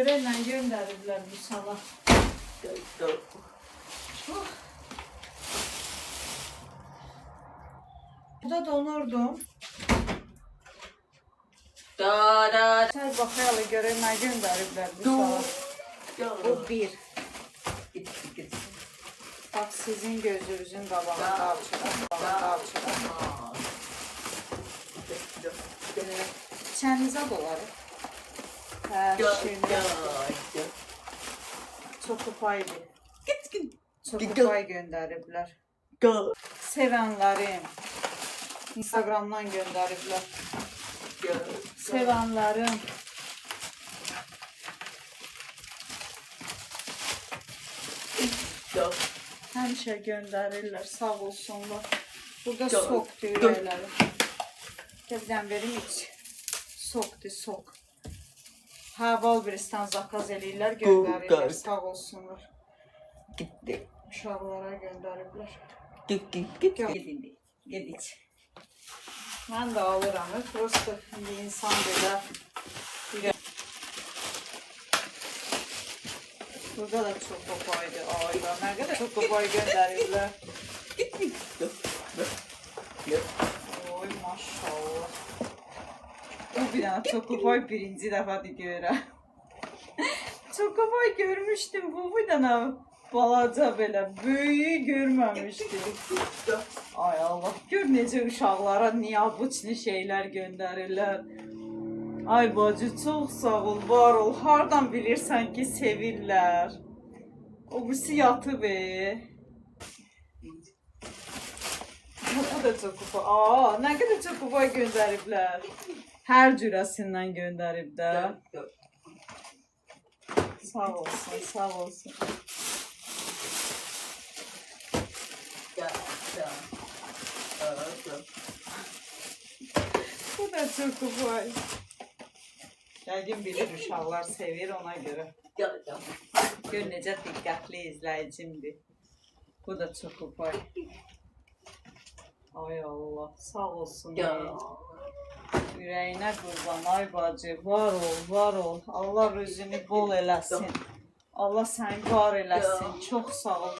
Görək nə göndəriblər bu sabah. Burada donurdum. Sen baxayla görək nə göndəriblər bu sabah. O bir. Bak sizin gözünüzün qabağına qalçıra. İçənizə dolarıq. Hər şeyini. Çokopaydı. Çokopay göndəriblər. Sevənlərim. Instagramdan göndəriblər. Sevənlərim. Həmişə göndərirlər, sağ olsunlar. Burada sokdur ürəkləri. Təbdən verim iç. Sokdur, sok. Haval biristan zakaz eləyirlər, göndərirlər, sağ olsunlar. Gitti. Uşaqlara göndəriblər. Git. Ged iç. Mən də alıram, prosto bir insan belə. Burada da çok kopaydı. Ayda nə qədər çok kopay göndəriblər. Oy maşallah. O bir dənə çok kopay birinci dəfədir görürəm. Çok kopay görmüşdüm. Bu bir dənə balaca belə böyüyü görməmişdim. Ay Allah. Gör necə uşaqlara niyabuçli şeylər göndərirlər. Ay bacı çok sağ ol, var ol. Hardan bilirsən ki sevirlər. O birisi yatıb Bu da çok kupa. Nə qədər çok kupa göndəriblər. Hər cürəsindən göndərib də. Sağ olsun, sağ olsun. Bu da çok kupa. Yəqin bilir uşaqlar sevir ona görə. Gör necə diqqətli izləyicimdir. Bu da çox kupay. Ay Allah, sağ olsun. Ürəyinə qurban, ay bacı, var ol, var ol. Allah rüzünü bol eləsin. Allah səni var eləsin. Çox sağ ol.